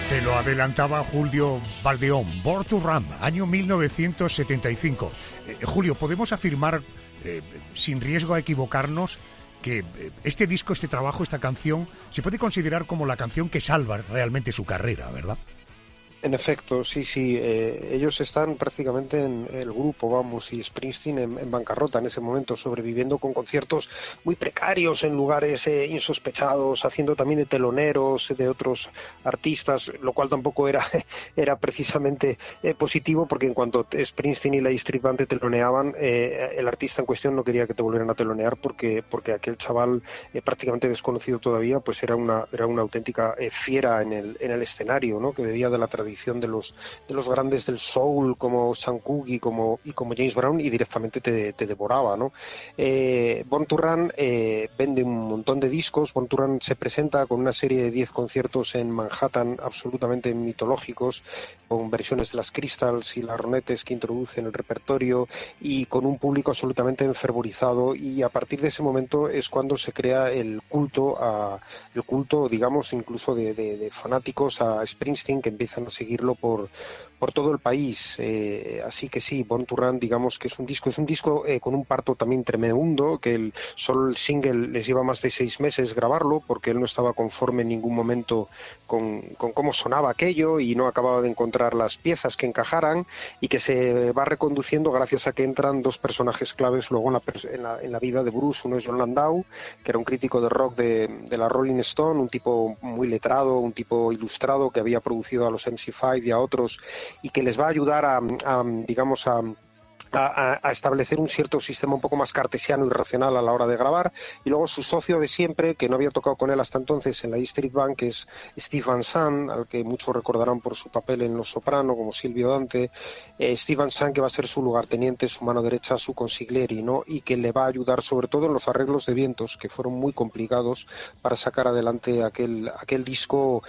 Te lo adelantaba Julio Baldeón, Born to Run, año 1975. Julio, ¿podemos afirmar, sin riesgo a equivocarnos, que este disco, este trabajo, esta canción, se puede considerar como la canción que salva realmente su carrera, ¿verdad? En efecto, sí, ellos están prácticamente en el grupo, vamos, y Springsteen en bancarrota en ese momento, sobreviviendo con conciertos muy precarios en lugares insospechados, haciendo también de teloneros de otros artistas, lo cual tampoco era precisamente positivo, porque en cuanto Springsteen y la E Street Band te teloneaban, el artista en cuestión no quería que te volvieran a telonear porque aquel chaval prácticamente desconocido todavía, pues era una auténtica fiera en el escenario, ¿no? Que bebía de la tradición de los grandes del soul como Sam Cooke y como James Brown, y directamente te devoraba, ¿no? Born to Run vende un montón de discos. Born to Run se presenta con una serie de 10 conciertos en Manhattan absolutamente mitológicos, con versiones de las Crystals y las Ronettes que introducen el repertorio, y con un público absolutamente enfervorizado, y a partir de ese momento es cuando se crea el culto, digamos, incluso de fanáticos a Springsteen, que empiezan a seguirlo por todo el país. Así que sí, Born to Run, digamos que es un disco con un parto también tremendo, que solo el single les lleva más de 6 meses grabarlo, porque él no estaba conforme en ningún momento con cómo sonaba aquello, y no acababa de encontrar las piezas que encajaran, y que se va reconduciendo gracias a que entran 2 personajes claves luego en la vida de Bruce. Uno es John Landau, que era un crítico de rock de la Rolling Stone, un tipo muy letrado, un tipo ilustrado, que había producido a los MC5 y a otros, y que les va a ayudar a establecer un cierto sistema un poco más cartesiano y racional a la hora de grabar. Y luego su socio de siempre, que no había tocado con él hasta entonces en la E Street Band, que es Steve Van Sant, al que muchos recordarán por su papel en Los Soprano como Silvio Dante. Steve Van Sant, que va a ser su lugarteniente, su mano derecha, su consigliere, ¿no? Y que le va a ayudar sobre todo en los arreglos de vientos, que fueron muy complicados para sacar adelante aquel disco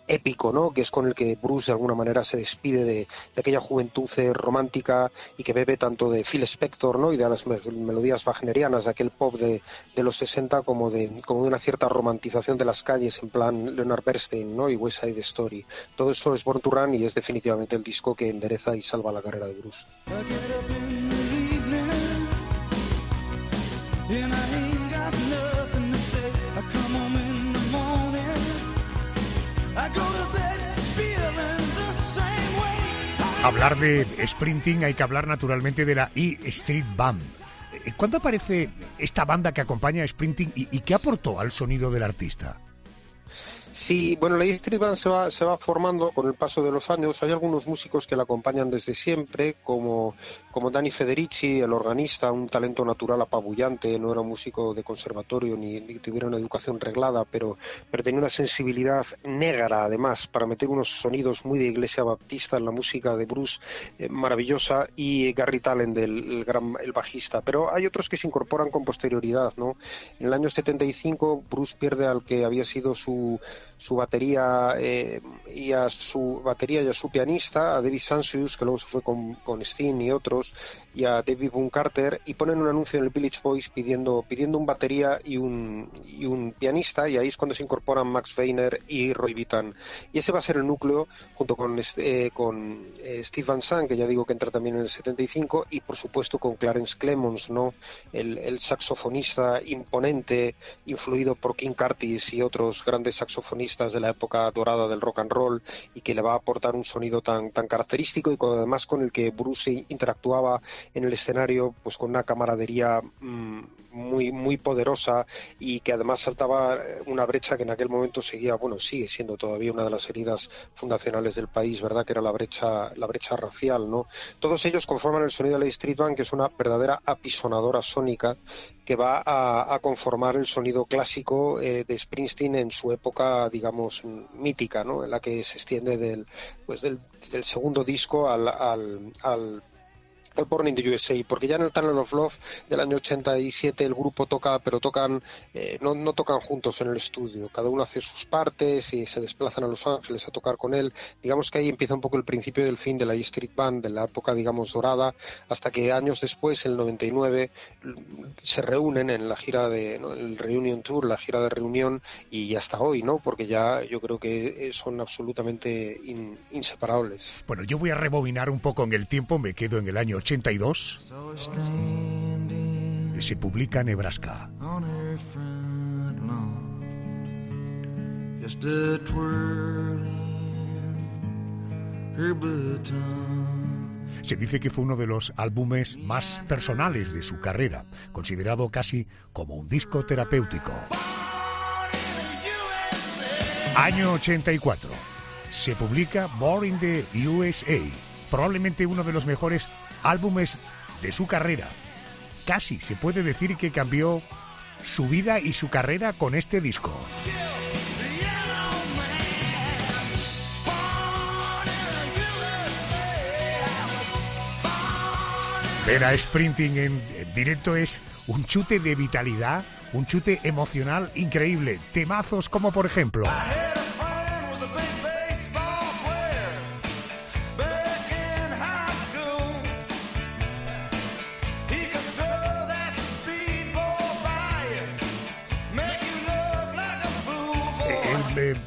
épico, ¿no? Que es con el que Bruce de alguna manera se despide de aquella juventud romántica, y que bebe tanto de Phil Spector, ¿no? Y de las melodías wagnerianas, de aquel pop de los 60, como de una cierta romantización de las calles en plan Leonard Bernstein, ¿no? Y West Side Story. Todo eso es Born to Run, y es definitivamente el disco que endereza y salva la carrera de Bruce. Hablar de Springsteen, hay que hablar naturalmente de la E Street Band. ¿Cuándo aparece esta banda que acompaña a Springsteen y qué aportó al sonido del artista? Sí, bueno, la E Street Band se va formando con el paso de los años. Hay algunos músicos que la acompañan desde siempre, como Danny Federici, el organista, un talento natural apabullante. No era un músico de conservatorio ni tuviera una educación reglada, pero tenía una sensibilidad negra, además, para meter unos sonidos muy de iglesia baptista en la música de Bruce, maravillosa. Y Gary Tallent, el bajista. Pero hay otros que se incorporan con posterioridad, ¿no? En el año 75 Bruce pierde al que había sido su batería y a su pianista, a David Sancius, que luego se fue con Sting y otros, y a David Boone Carter, y ponen un anuncio en el Village Voice pidiendo un batería y un pianista, y ahí es cuando se incorporan Max Weiner y Roy Bittan. Y ese va a ser el núcleo, junto con Steve Van Sant, que ya digo que entra también en el 75, y por supuesto con Clarence Clemons, ¿no? El saxofonista imponente, influido por King Curtis y otros grandes saxofonistas de la época dorada del rock and roll, y que le va a aportar un sonido tan característico, y además con el que Bruce interactuaba en el escenario, pues con una camaradería muy, muy poderosa, y que además saltaba una brecha que en aquel momento sigue siendo todavía una de las heridas fundacionales del país, ¿verdad? Que era la brecha racial, ¿no? Todos ellos conforman el sonido de la Street Band, que es una verdadera apisonadora sónica, que va a conformar el sonido clásico de Springsteen en su época, digamos, mítica, ¿no? En la que se extiende del segundo disco al Born in the USA, porque ya en el Tunnel of Love del año 87 el grupo toca, pero no tocan juntos en el estudio, cada uno hace sus partes y se desplazan a Los Ángeles a tocar con él. Digamos que ahí empieza un poco el principio del fin de la E Street Band, de la época, digamos, dorada, hasta que años después, en el 99, se reúnen en la gira el Reunion Tour, la gira de reunión, y hasta hoy, ¿no? Porque ya yo creo que son absolutamente inseparables. Bueno, yo voy a rebobinar un poco en el tiempo, me quedo en el año 82, se publica Nebraska. her baton. Se dice que fue uno de los álbumes más personales de su carrera, considerado casi como un disco terapéutico. Año 84. Se publica Born in the USA, probablemente uno de los mejores álbumes de su carrera. Casi se puede decir que cambió su vida y su carrera con este disco. Ver a Springsteen en directo es un chute de vitalidad, un chute emocional increíble. Temazos como por ejemplo...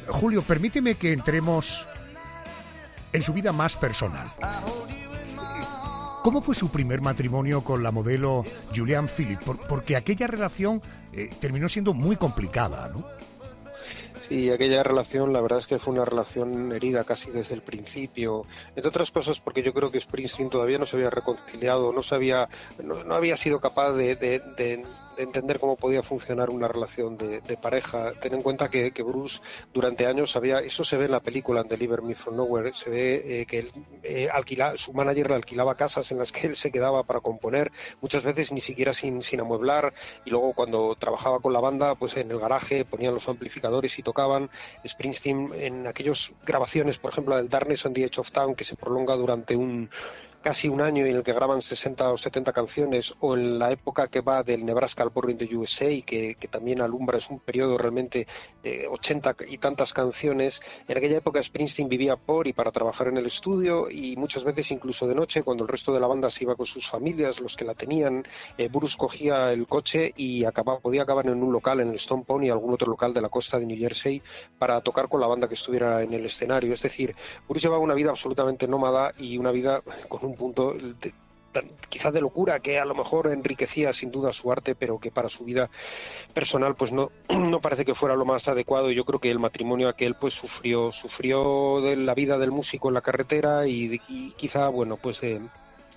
Julio, permíteme que entremos en su vida más personal. ¿Cómo fue su primer matrimonio con la modelo Julianne Phillips? Porque aquella relación terminó siendo muy complicada, ¿no? Sí, aquella relación, la verdad es que fue una relación herida casi desde el principio, entre otras cosas porque yo creo que Springsteen todavía no se había reconciliado, no había sido capaz de entender cómo podía funcionar una relación de pareja. Ten en cuenta que Bruce durante años eso se ve en la película en Deliver Me From Nowhere, se ve que él su manager le alquilaba casas en las que él se quedaba para componer, muchas veces ni siquiera sin amueblar, y luego cuando trabajaba con la banda, pues en el garaje ponían los amplificadores y tocaban. Springsteen en aquellas grabaciones, por ejemplo, del Darkness on the Edge of Town, que se prolonga durante casi un año en el que graban 60 o 70 canciones, o en la época que va del Nebraska al Born in the USA, que también alumbra, es un periodo realmente de 80 y tantas canciones. En aquella época Springsteen vivía por y para trabajar en el estudio, y muchas veces incluso de noche, cuando el resto de la banda se iba con sus familias, los que la tenían, Bruce cogía el coche y podía acabar en un local, en el Stone Pony, algún otro local de la costa de New Jersey, para tocar con la banda que estuviera en el escenario. Es decir, Bruce llevaba una vida absolutamente nómada y una vida con un punto quizás de locura que a lo mejor enriquecía sin duda su arte, pero que para su vida personal pues no parece que fuera lo más adecuado. Y yo creo que el matrimonio aquel pues sufrió de la vida del músico en la carretera y quizá pues de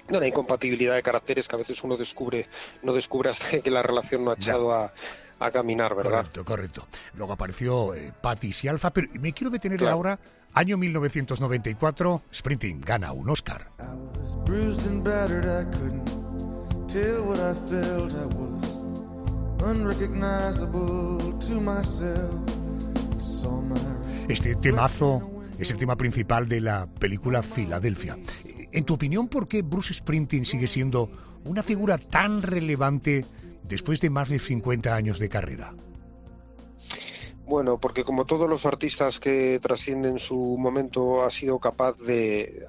una incompatibilidad de caracteres que a veces uno no descubre hasta que la relación no ha echado a caminar, ¿verdad? Correcto. Luego apareció Patti Scialfa, pero me quiero detener ahora. Año 1994, Springsteen gana un Oscar. Este temazo es el tema principal de la película Filadelfia. En tu opinión, ¿por qué Bruce Springsteen sigue siendo una figura tan relevante después de más de 50 años de carrera? Bueno, porque como todos los artistas que trascienden su momento, ha sido capaz de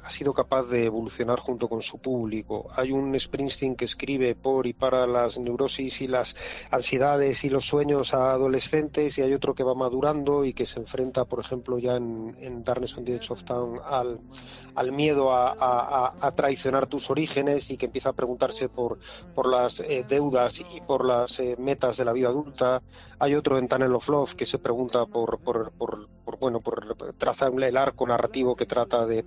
evolucionar junto con su público. Hay un Springsteen que escribe por y para las neurosis y las ansiedades y los sueños a adolescentes, y hay otro que va madurando y que se enfrenta, por ejemplo, ya en Darkness on the Edge of Town al miedo a traicionar tus orígenes, y que empieza a preguntarse por las deudas y por las metas de la vida adulta. Hay otro en Tunnel of Love que se pregunta por trazar el arco narrativo que trata de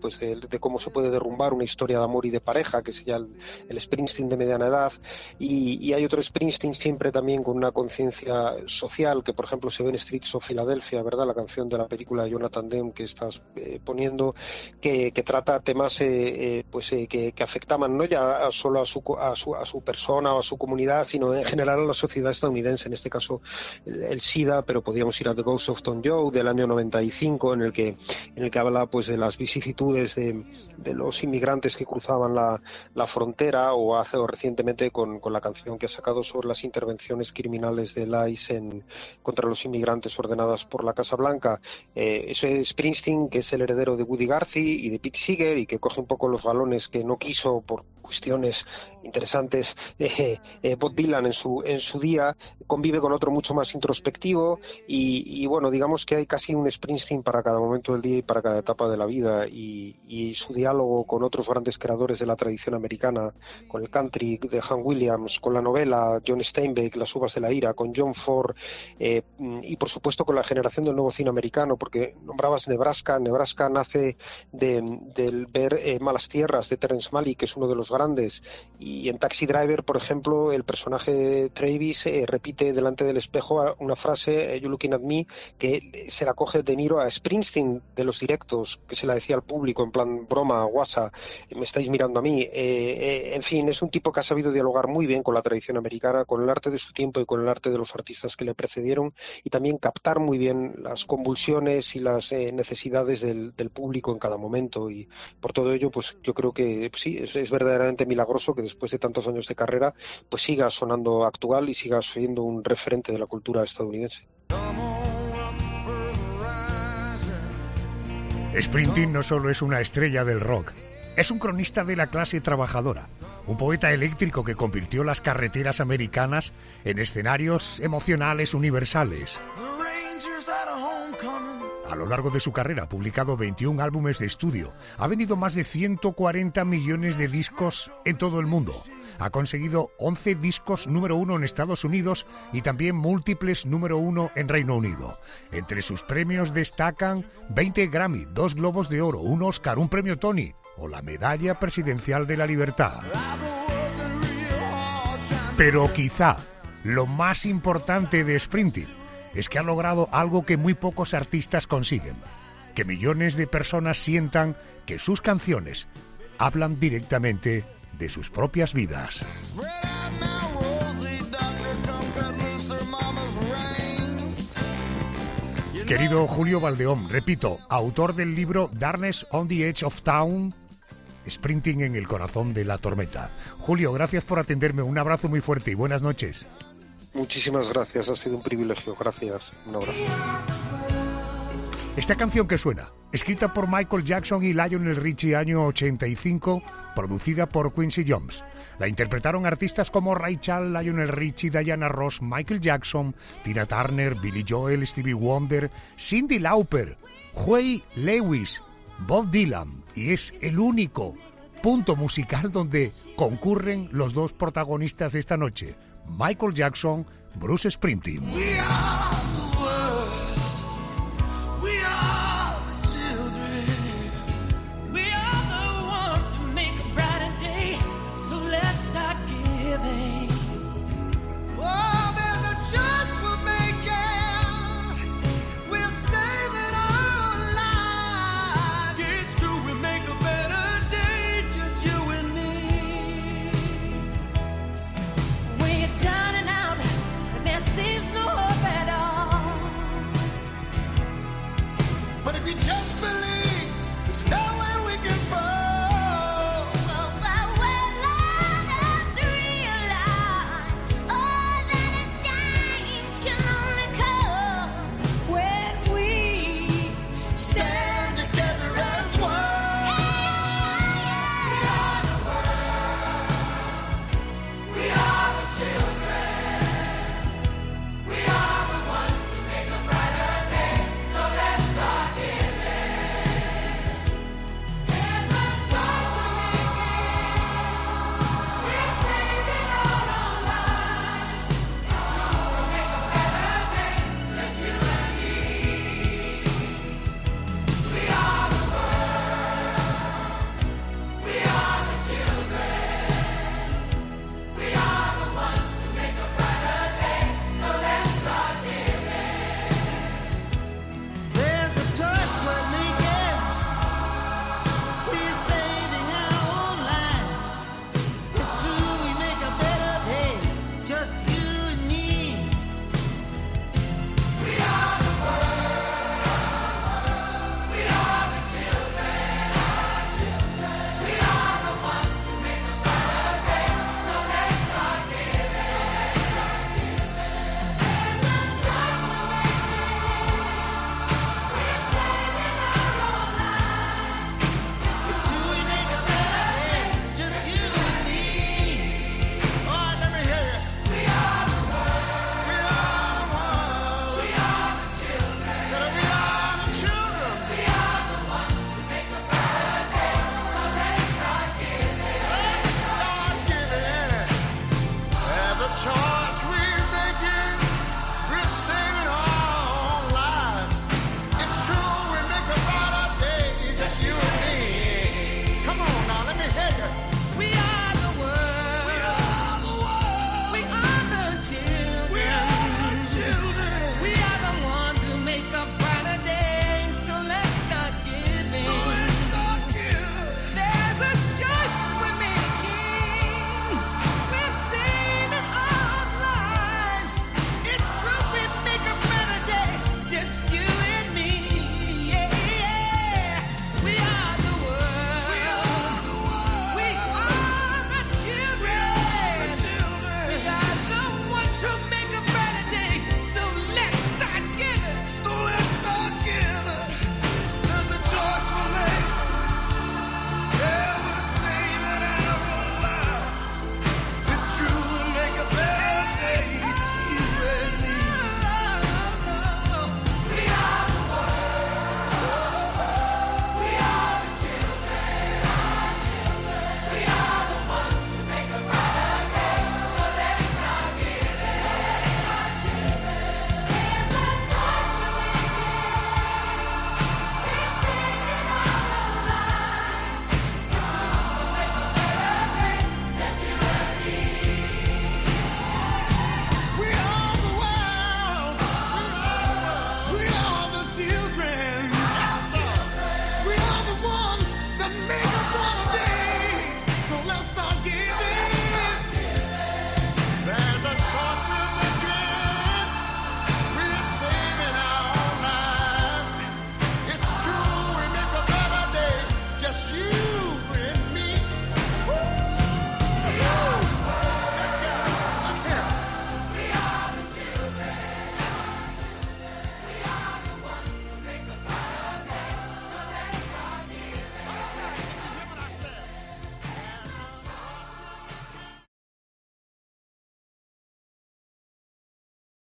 cómo se puede derrumbar una historia de amor y de pareja, que sería el Springsteen de mediana edad. Y hay otro Springsteen siempre también con una conciencia social, que por ejemplo se ve en Streets of Philadelphia, ¿verdad? La canción de la película de Jonathan Demme que estás poniendo, que trata temas que afectaban no ya solo a su persona o a su comunidad, sino en general a la sociedad estadounidense, en este caso el SIDA, pero podríamos ir a The Ghost of Tom Joad del año 95, en el que habla pues de las vicisitudes de los inmigrantes que cruzaban la frontera, o recientemente con la canción que ha sacado sobre las intervenciones criminales del ICE contra los inmigrantes ordenadas por la Casa Blanca. Ese Springsteen, que es el heredero de Woody Guthrie y de Pete Seeger, y que coge un poco los galones que no quiso por cuestiones interesantes. Bob Dylan en su día convive con otro mucho más introspectivo y bueno, digamos que hay casi un Springsteen para cada momento del día y para cada etapa de la vida, y su diálogo con otros grandes creadores de la tradición americana, con el country de Hank Williams, con la novela John Steinbeck, Las uvas de la ira, con John Ford, y por supuesto con la generación del nuevo cine americano, porque nombrabas Nebraska nace del ver Malas Tierras de Terrence Malick, que es uno de los grandes, y en Taxi Driver, por ejemplo, el personaje de Travis repite delante del espejo una frase, You Looking at Me, que se la coge De Niro a Springsteen de los directos, que se la decía al público en plan broma, guasa, me estáis mirando a mí. En fin, es un tipo que ha sabido dialogar muy bien con la tradición americana, con el arte de su tiempo y con el arte de los artistas que le precedieron, y también captar muy bien las convulsiones y las necesidades del público en cada momento, y por todo ello pues yo creo que sí, es verdaderamente milagroso que después de tantos años de carrera pues siga sonando actual y siga siendo un referente de la cultura estadounidense. Springsteen no solo es una estrella del rock, es un cronista de la clase trabajadora, un poeta eléctrico que convirtió las carreteras americanas en escenarios emocionales universales. A lo largo de su carrera ha publicado 21 álbumes de estudio, ha vendido más de 140 millones de discos en todo el mundo, ha conseguido 11 discos número 1 en Estados Unidos y también múltiples número 1 en Reino Unido. Entre sus premios destacan 20 Grammy, 2 Globos de Oro, un Oscar, un premio Tony o la Medalla Presidencial de la Libertad. Pero quizá lo más importante de Springsteen es que ha logrado algo que muy pocos artistas consiguen, que millones de personas sientan que sus canciones hablan directamente de sus propias vidas. Querido Julio Valdeón, repito, autor del libro Darkness on the Edge of Town, Springsteen en el corazón de la tormenta. Julio, gracias por atenderme, un abrazo muy fuerte y buenas noches. Muchísimas gracias, ha sido un privilegio, gracias, un abrazo. Esta canción que suena, escrita por Michael Jackson y Lionel Richie año 85, producida por Quincy Jones. La interpretaron artistas como Ray Charles, Lionel Richie, Diana Ross, Michael Jackson, Tina Turner, Billy Joel, Stevie Wonder, Cyndi Lauper, Huey Lewis, Bob Dylan, y es el único punto musical donde concurren los dos protagonistas de esta noche, Michael Jackson, Bruce Springsteen.